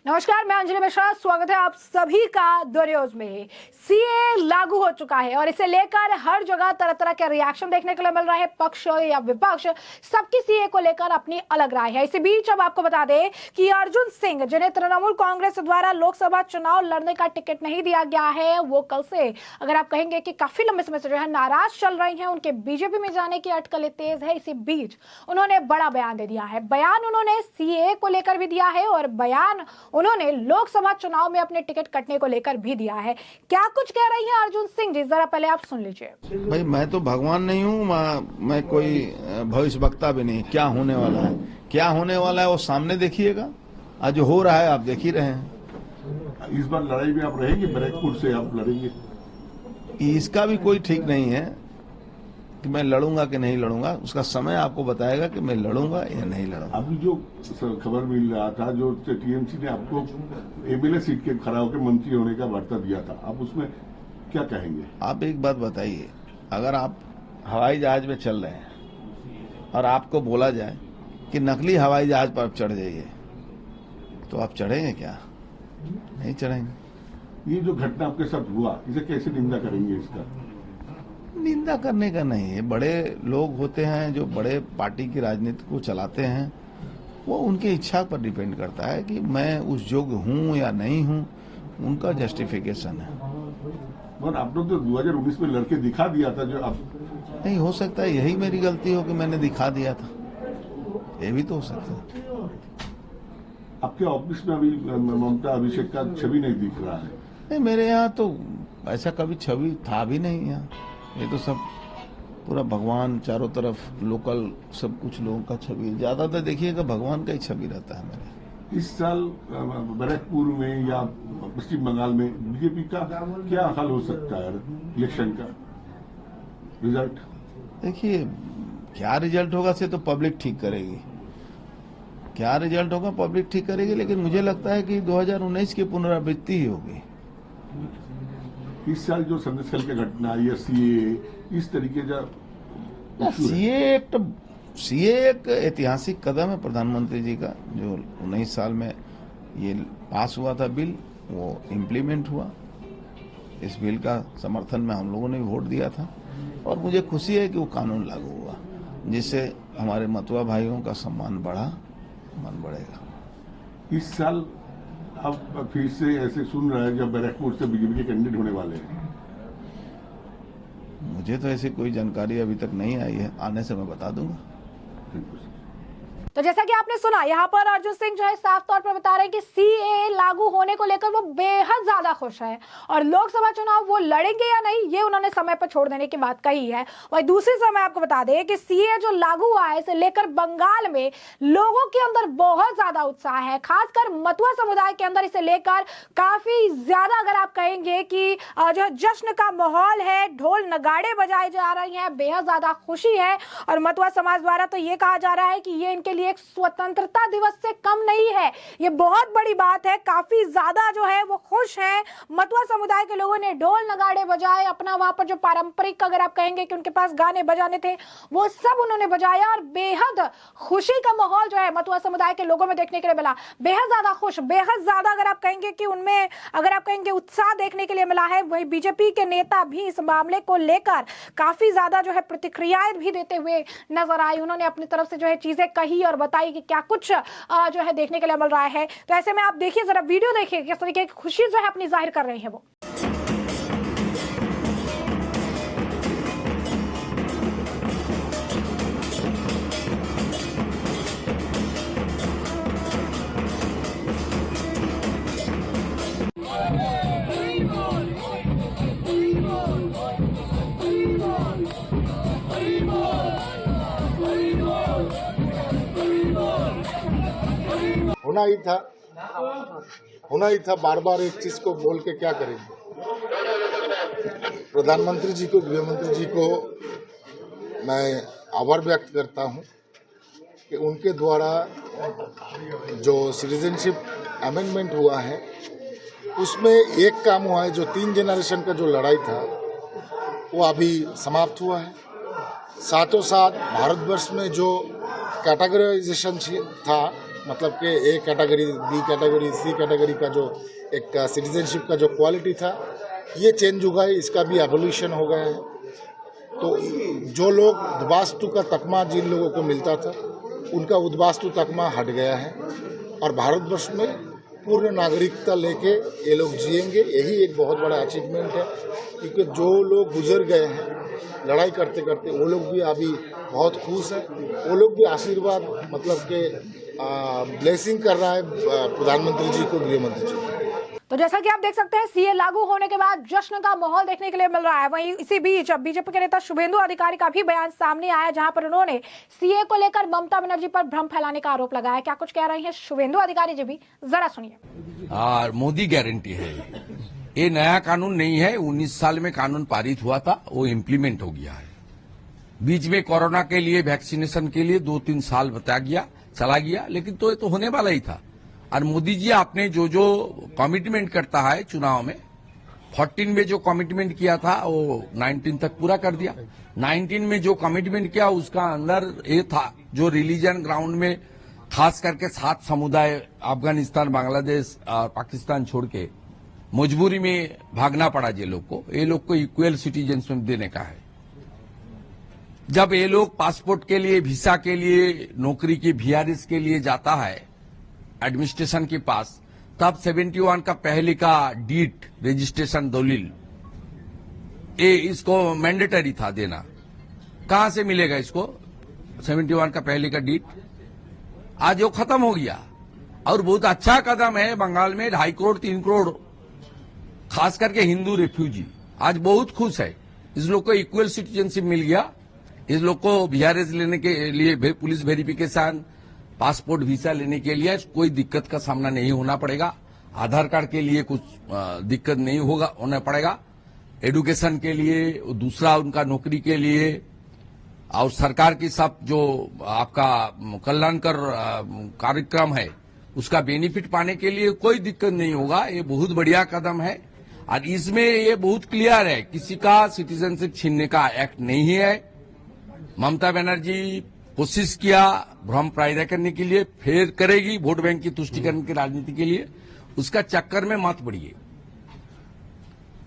नमस्कार, मैं अंजलि मिश्रा। स्वागत है आप सभी का दुर्योज में। सीए लागू हो चुका है और इसे लेकर हर जगह तरह तरह के रिएक्शन देखने को मिल रहा है। पक्ष या विपक्ष सबकी सीए को लेकर अपनी अलग राय है। इसी बीच अब आपको बता दें कि अर्जुन सिंह, जिन्हें तृणमूल कांग्रेस द्वारा लोकसभा चुनाव लड़ने का टिकट नहीं दिया गया है, वो कल से अगर आप कहेंगे कि काफी लंबे समय से जो है नाराज चल रही हैं। उनके बीजेपी में जाने की अटकलें तेज है। इसी बीच उन्होंने बड़ा बयान दे दिया है। बयान उन्होंने सीए को लेकर भी दिया है और बयान उन्होंने लोकसभा चुनाव में अपने टिकट कटने को लेकर भी दिया है। क्या कुछ कह रही हैं अर्जुन सिंह जी, जरा पहले आप सुन लीजिए। भाई, मैं तो भगवान नहीं हूँ, मैं कोई भविष्यवक्ता भी नहीं। क्या होने वाला है, क्या होने वाला है वो सामने देखिएगा। आज जो हो रहा है आप देख ही रहे हैं। इस बार लड़ाई में आप रहेंगे, बैरकपुर से आप लड़ेंगे? इसका भी कोई ठीक नहीं है कि मैं लड़ूंगा कि नहीं लड़ूंगा। उसका समय आपको बताएगा कि मैं लड़ूंगा या नहीं लड़ूंगा। अभी जो खबर मिल रहा था, जो टीएमसी ने आपको एमएलए सीट के खड़ा होकर मंत्री होने का वार्ता दिया था, आप उसमें क्या कहेंगे? आप एक बात बताइए, अगर आप हवाई जहाज में चल रहे हैं और आपको बोला जाए कि नकली हवाई जहाज पर आप चढ़ जाइए, तो आप चढ़ेंगे क्या? नहीं चढ़ेंगे। ये जो घटना आपके साथ हुआ, इसे कैसे निंदा करेंगे? इसका निंदा करने का नहीं है। बड़े लोग होते हैं जो बड़े पार्टी की राजनीति को चलाते हैं, वो उनकी इच्छा पर डिपेंड करता है कि मैं उस योग्य हूं या नहीं हूं। उनका जस्टिफिकेशन है। और आपने तो 2019 में लड़के दिखा दिया था। जो आप नहीं, हो सकता है यही मेरी गलती हो कि मैंने दिखा दिया था। ये भी तो हो सकता है। आपके ऑफिस में अभी ममता अभिषेक का छवि नहीं दिख रहा है। नहीं, मेरे यहाँ तो ऐसा कभी छवि था भी नहीं। यहाँ ये तो सब पूरा भगवान, चारों तरफ लोकल सब कुछ लोगों का छवि। ज्यादातर देखिएगा भगवान का ही छवि रहता है मेरे। इस साल बैरकपुर में या पश्चिम बंगाल में बीजेपी का क्या हाल हो सकता है? इलेक्शन का रिजल्ट देखिए, क्या रिजल्ट होगा से तो पब्लिक ठीक करेगी। क्या रिजल्ट होगा पब्लिक ठीक करेगी, लेकिन मुझे लगता है कि 2019 की पुनरावृत्ति ही होगी। इस साल जो संदेशल की घटना या सीए, इस तरीके का सीए एक ऐतिहासिक कदम है प्रधानमंत्री जी का। जो 19 साल में ये पास हुआ था बिल, वो इम्प्लीमेंट हुआ। इस बिल का समर्थन में हम लोगों ने वोट दिया था और मुझे खुशी है कि वो कानून लागू हुआ, जिससे हमारे मतुआ भाइयों का सम्मान बढ़ा, मन बढ़ेगा। इस साल अब फिर से ऐसे सुन रहे हैं जब बैरकपुर से बीजेपी के कैंडिडेट होने वाले हैं। मुझे तो ऐसी कोई जानकारी अभी तक नहीं आई है, आने से मैं बता दूंगा। तो जैसा कि आपने सुना, यहाँ पर अर्जुन सिंह जो है साफ तौर पर बता रहे हैं कि सीए लागू होने को लेकर वो बेहद ज्यादा खुश है और लोकसभा चुनाव वो लड़ेंगे या नहीं, ये उन्होंने समय पर छोड़ देने की बात कही है। वही दूसरी समय आपको बता दें कि सीए जो लागू हुआ है, इसे लेकर बंगाल में लोगों के अंदर बहुत ज्यादा उत्साह है। खासकर मतुआ समुदाय के अंदर इसे लेकर काफी ज्यादा, अगर आप कहेंगे कि जो जश्न का माहौल है, ढोल नगाड़े बजाए जा रहे हैं, बेहद ज्यादा खुशी है। और मतुआ समाज द्वारा तो ये कहा जा रहा है कि ये इनके लिए एक स्वतंत्रता दिवस से कम नहीं है। ये बहुत बड़ी बात है। काफी ज्यादा जो है वो खुश हैं। मतुआ समुदाय के लोगों ने ढोल नगाड़े बजाए, अपना वहां पर जो पारंपरिक, अगर आप कहेंगे कि उनके पास गाने बजाने थे, वो सब उन्होंने बजाया और बेहद खुशी का माहौल जो है मतुआ समुदाय के लोगों में देखने के लिए मिला। बेहद ज्यादा खुश, बेहद ज्यादा, अगर आप कहेंगे कि उनमें, अगर आप कहेंगे उत्साह देखने के लिए मिला है। वही बीजेपी के नेता भी इस मामले को लेकर काफी ज्यादा जो है प्रतिक्रियाएं भी देते हुए नजर आए। उन्होंने अपनी तरफ से जो है चीजें कही और बताई कि क्या कुछ जो है देखने के लिए मिल रहा है। तो ऐसे में आप देखिए, जरा वीडियो देखिए किस तरीके की खुशी जो है अपनी जाहिर कर रहे हैं वो। होना ही था। बार बार एक चीज को बोल के क्या करेंगे। प्रधानमंत्री जी को, गृह मंत्री जी को मैं आभार व्यक्त करता हूं कि उनके द्वारा जो सिटीजनशिप अमेंडमेंट हुआ है, उसमें एक काम हुआ है। जो 3 जनरेशन का जो लड़ाई था वो अभी समाप्त हुआ है। साथों साथ भारतवर्ष में जो कैटेगराइजेशन था मतलब कि A category, B category, C category का जो एक सिटीजनशिप का जो क्वालिटी था ये चेंज हुआ है, इसका भी एवोल्यूशन हो गया है। तो जो लोग उद्वास्तु का तकमा जिन लोगों को मिलता था उनका उद्वास्तु तकमा हट गया है और भारतवर्ष में पूर्ण नागरिकता लेके ये लोग जिएंगे। यही एक बहुत बड़ा अचीवमेंट है, क्योंकि जो लोग गुजर गए हैं लड़ाई करते करते वो लोग भी अभी बहुत खुश हैं। वो लोग भी आशीर्वाद मतलब के ब्लेसिंग कर रहा है प्रधानमंत्री जी को, गृह मंत्री जी को। तो जैसा कि आप देख सकते हैं सीए लागू होने के बाद जश्न का माहौल देखने के लिए मिल रहा है। वहीं इसी बीच अब बीजेपी के नेता शुभेंदु अधिकारी का भी बयान सामने आया, जहां पर उन्होंने सीए को लेकर ममता बनर्जी पर भ्रम फैलाने का आरोप लगाया। क्या कुछ कह रहे हैं शुभेंदु अधिकारी जी भी, जरा सुनिए। मोदी गारंटी है, ये नया कानून नहीं है। 19 साल में कानून पारित हुआ था, वो इम्प्लीमेंट हो गया है। बीच में कोरोना के लिए वैक्सीनेशन के लिए 2-3 साल चला गया, लेकिन तो ये तो होने वाला ही था। और मोदी जी आपने जो जो कमिटमेंट करता है चुनाव में, 14 में जो कमिटमेंट किया था वो 19 तक पूरा कर दिया। 19 में जो कमिटमेंट किया उसका अंदर ये था, जो रिलीजन ग्राउंड में खास करके 7 समुदाय अफगानिस्तान, बांग्लादेश और पाकिस्तान छोड़ के मजबूरी में भागना पड़ा ये लोग को इक्वल सिटीजनशिप देने का है। जब ये लोग पासपोर्ट के लिए, वीसा के लिए, नौकरी की वीआरएस के लिए जाता है एडमिनिस्ट्रेशन के पास, तब 71 का पहले का डीट रजिस्ट्रेशन दलील इसको मैंडेटरी था देना। कहां से मिलेगा इसको 71 का पहले का डीट? आज वो खत्म हो गया। और बहुत अच्छा कदम है, बंगाल में 2.5 करोड़ 3 करोड़ खास करके हिंदू रेफ्यूजी आज बहुत खुश है। इस लोग को इक्वल सिटीजनशिप मिल गया। इस लोग को वीआरएस लेने के लिए, पुलिस वेरिफिकेशन, पासपोर्ट, वीसा लेने के लिए कोई दिक्कत का सामना नहीं होना पड़ेगा। आधार कार्ड के लिए कुछ दिक्कत नहीं होना पड़ेगा। एडुकेशन के लिए, दूसरा उनका नौकरी के लिए, और सरकार की सब जो आपका कल्याणकर कार्यक्रम है उसका बेनिफिट पाने के लिए कोई दिक्कत नहीं होगा। ये बहुत बढ़िया कदम है और इसमें ये बहुत क्लियर है, किसी का सिटीजनशिप छीनने का एक्ट नहीं है। ममता बनर्जी कोशिश किया भ्रम पैदा करने के लिए, फिर करेगी वोट बैंक की तुष्टिकरण की राजनीति के लिए। उसका चक्कर में मत पड़िए।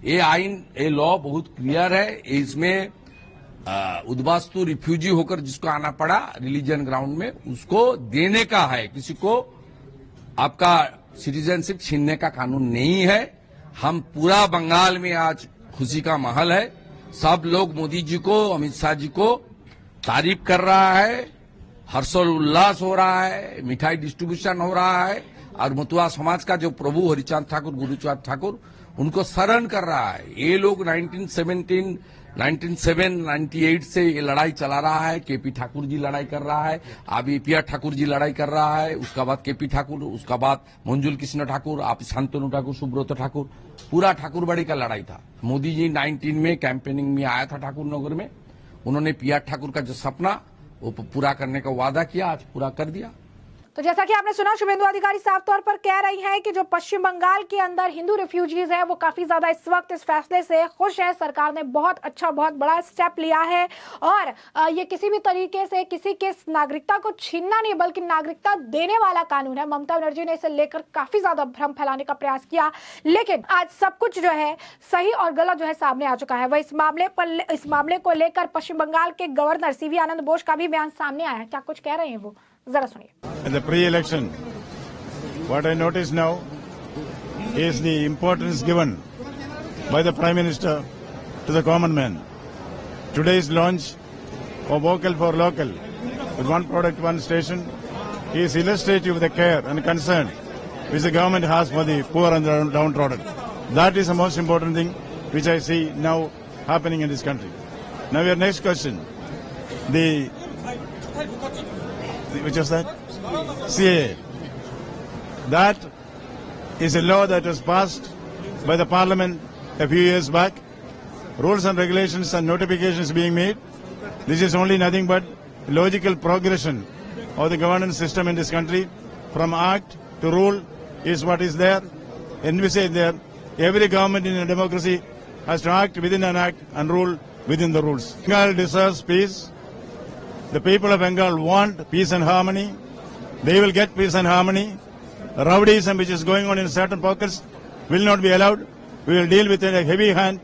ये आइन, ये लॉ बहुत क्लियर है। इसमें उद्वास्तु रिफ्यूजी होकर जिसको आना पड़ा रिलीजन ग्राउंड में, उसको देने का है। किसी को आपका सिटीजनशिप छीनने का कानून नहीं है। हम पूरा बंगाल में आज खुशी का माहौल है। सब लोग मोदी जी को, अमित शाह जी को तारीफ कर रहा है, हर्षोल्लास हो रहा है, मिठाई डिस्ट्रीब्यूशन हो रहा है। और मतुआ समाज का जो प्रभु हरिचांद ठाकुर, गुरुचांद ठाकुर, उनको शरण कर रहा है। ये लोग 1917, 1998 से ये लड़ाई चला रहा है। केपी ठाकुर जी लड़ाई कर रहा है, अभी पिया ठाकुर जी लड़ाई कर रहा है, उसका बाद केपी ठाकुर, उसका बाद मंजुल कृष्ण ठाकुर, आप शांतनु ठाकुर, सुब्रत ठाकुर, पूरा ठाकुरबाड़ी का लड़ाई था। मोदी जी 19 में कैंपेनिंग में आया था ठाकुर नगर में। उन्होंने पिया ठाकुर का जो सपना वो पूरा करने का वादा किया, आज पूरा कर दिया। तो जैसा कि आपने सुना, शुभेंदु अधिकारी साफ तौर पर कह रही हैं कि जो पश्चिम बंगाल के अंदर हिंदू रिफ्यूजीज हैं वो काफी ज्यादा इस वक्त इस फैसले से खुश है। सरकार ने बहुत अच्छा, बहुत बड़ा स्टेप लिया है और ये किसी भी तरीके से किसी के नागरिकता को छीनना नहीं बल्कि नागरिकता देने वाला कानून है। ममता बनर्जी ने इसे लेकर काफी ज्यादा भ्रम फैलाने का प्रयास किया, लेकिन आज सब कुछ जो है सही और गलत जो है सामने आ चुका है। वह इस मामले को लेकर पश्चिम बंगाल के गवर्नर सीवी आनंद बोस का भी बयान सामने आया है। क्या कुछ कह रहे हैं वो, जरा सुनिए। In the pre-election, what I notice now is the importance given by the Prime Minister to the common man. Today's launch of Vocal for Local with one product, one station is illustrative of the care and concern which the government has for the poor and the downtrodden. That is the most important thing which I see now happening in this country. Now your next question. Which was that? CAA. That is a law that was passed by the Parliament a few years back. Rules and regulations and notifications being made. This is only nothing but logical progression of the governance system in this country. From act to rule is what is there. Envisaged there. Every government in a democracy has to act within an act and rule within the rules. Bengal deserves peace. The people of Bengal want peace and harmony. they will get peace and harmony. Rowdyism, which is going on in certain pockets, will not be allowed. We will deal with it a heavy hand.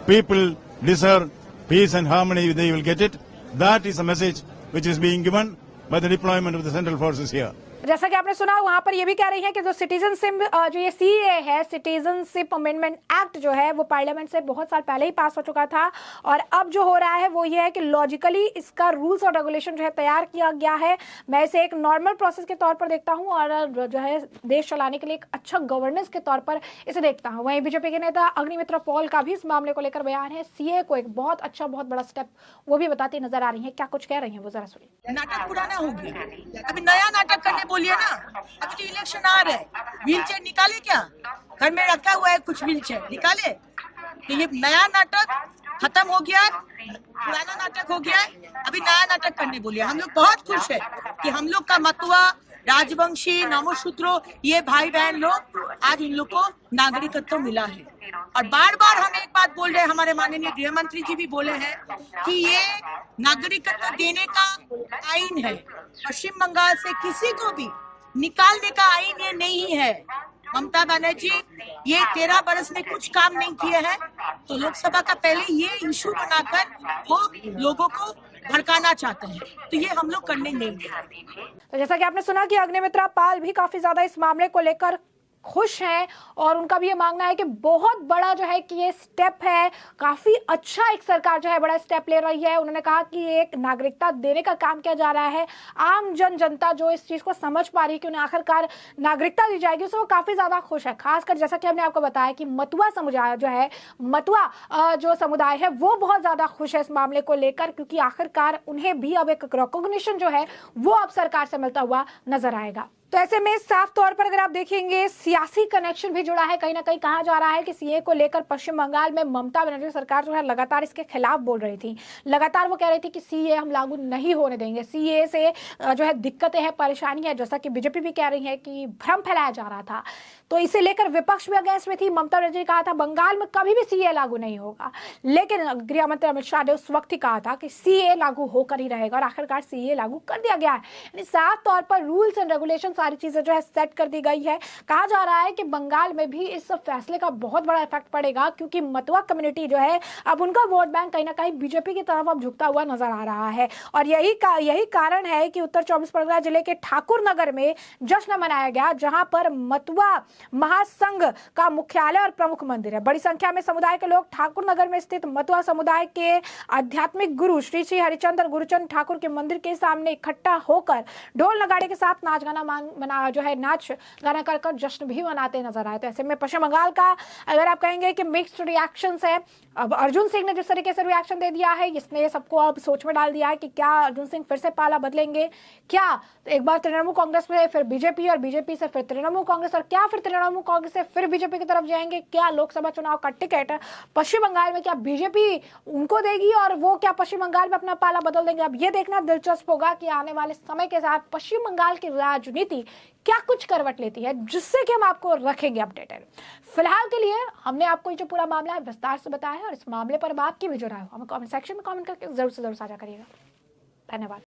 People deserve peace and harmony. They will get it. That is a message which is being given by the deployment of the central forces here. जैसा कि आपने सुना वहां पर ये भी कह रही है कि जो सिटीजनशिप जो ये सीए है, सिटीजनशिप अमेंडमेंट एक्ट जो है वो पार्लियामेंट से बहुत साल पहले ही पास हो चुका था और अब जो हो रहा है वो ये है कि लॉजिकली इसका रूल्स और रेगुलेशन जो है तैयार किया गया है। मैं इसे एक नॉर्मल प्रोसेस के तौर पर देखता हूं और जो है देश चलाने के लिए एक अच्छा गवर्नेंस के तौर पर इसे देखता हूं। वहीं बीजेपी के नेता अग्निमित्रा पॉल का भी इस मामले को लेकर बयान है। सीए को एक बहुत अच्छा, बहुत बड़ा स्टेप वो भी बताती नजर आ रही है। क्या कुछ कह रही है वो, जरा सुनिए। नाटक पुराना हो गया, अभी नया नाटक करने बोलिए ना। अभी तो इलेक्शन आ रहा है, व्हील चेयर निकाले क्या? घर में रखा हुआ है कुछ व्हील चेयर निकाले। तो ये नया नाटक खत्म हो गया, पुराना नाटक हो गया, अभी नया नाटक करने बोलिए। हम लोग बहुत खुश है कि हम लोग का मतुआ, राजवंशी, नामोशूत्रो, ये भाई बहन लोग आज इन लोग को नागरिकत्व मिला है। और बार बार हम एक बात बोल रहे हैं, हमारे माननीय गृह मंत्री जी भी बोले हैं कि ये नागरिकत्व देने का आईन है। पश्चिम बंगाल से किसी को भी निकालने का आईन ये नहीं है। ममता बनर्जी ये 13 बरस में कुछ काम नहीं किए हैं, तो लोकसभा का पहले ये इशू बनाकर वो लोगों को भड़काना चाहते हैं, तो ये हम लोग करने नहीं देंगे। तो जैसा कि आपने सुना कि अग्निमित्रा पाल भी काफी ज्यादा इस मामले को लेकर खुश हैं और उनका भी ये मांगना है कि बहुत बड़ा जो है कि ये स्टेप है, काफी अच्छा एक सरकार जो है बड़ा स्टेप ले रही है। उन्होंने कहा कि एक नागरिकता देने का काम किया जा रहा है। आम जनता जो इस चीज को समझ पा रही है कि उन्हें आखिरकार नागरिकता दी जाएगी, उससे वो काफी ज्यादा खुश है। खासकर जैसा कि हमने आपको बताया कि मतुआ समुदाय जो है, मतुआ जो समुदाय है वो बहुत ज्यादा खुश है इस मामले को लेकर, क्योंकि आखिरकार उन्हें भी अब एक रिकॉग्निशन जो है वो अब सरकार से मिलता हुआ नजर आएगा। तो ऐसे में साफ तौर पर अगर आप देखेंगे सियासी कनेक्शन भी जुड़ा है। कहीं ना कहीं कहा जा रहा है कि सीए को लेकर पश्चिम बंगाल में ममता बनर्जी सरकार जो है लगातार इसके खिलाफ बोल रही थी। लगातार वो कह रही थी कि सीए हम लागू नहीं होने देंगे, सीए से जो है दिक्कतें हैं, परेशानी है। जैसा कि बीजेपी भी कह रही है कि भ्रम फैलाया जा रहा था, तो इसे लेकर विपक्ष भी अगेंस्ट में थी। ममता बनर्जी ने कहा था बंगाल में कभी भी सीए लागू नहीं होगा, लेकिन गृह मंत्री अमित शाह ने उस वक्त ही कहा था कि सीए लागू होकर ही रहेगा और आखिरकार सीए लागू कर दिया गया है। यानी साफ तौर पर रूल्स एंड रेगुलेशन सारी चीजें जो है सेट कर दी गई है। कहा जा रहा है कि बंगाल में भी इस फैसले का बहुत बड़ा इफेक्ट पड़ेगा, क्योंकि मतुआ कम्युनिटी जो है अब उनका वोट बैंक कहीं ना कहीं बीजेपी की तरफ अब झुकता हुआ नजर आ रहा है। और यही कारण है कि उत्तर 24 परगना जिले के ठाकुर नगर में जश्न मनाया गया, जहां पर मतुआ महासंघ का मुख्यालय और प्रमुख मंदिर है। बड़ी संख्या में समुदाय के लोग ठाकुर नगर में स्थित मतुआ समुदाय के आध्यात्मिक गुरु श्री श्री हरिचंद्र गुरुचंद ठाकुर के मंदिर के सामने इकट्ठा होकर ढोल नगाड़े के साथ नाच गाना कर जश्न भी मनाते नजर आए। तो ऐसे में पश्चिम बंगाल का अगर आप कहेंगे कि मिक्स्ड रिएक्शंस है। अब अर्जुन सिंह ने जिस तरीके से रिएक्शन दे दिया है, इसने सबको अब सोच में डाल दिया है कि क्या अर्जुन सिंह फिर से पाला बदलेंगे, क्या एक बार तृणमूल कांग्रेस में फिर बीजेपी और बीजेपी से फिर तृणमूल कांग्रेस और क्या फिर तृणमूल कांग्रेस से फिर बीजेपी की तरफ जाएंगे। क्या लोकसभा चुनाव का टिकट पश्चिम बंगाल में क्या बीजेपी उनको देगी और वो क्या पश्चिम बंगाल में अपना पाला बदल देंगे। अब ये देखना दिलचस्प होगा कि आने वाले समय के साथ पश्चिम बंगाल की राजनीति क्या कुछ करवट लेती है, जिससे कि हम आपको रखेंगे अपडेटेड। फिलहाल के लिए हमने आपको ये जो पूरा मामला है विस्तार से बताया है और इस मामले पर आपकी भी जो राय हो हमें कमेंट सेक्शन में कमेंट करके जरूर से जरूर साझा करिएगा। धन्यवाद।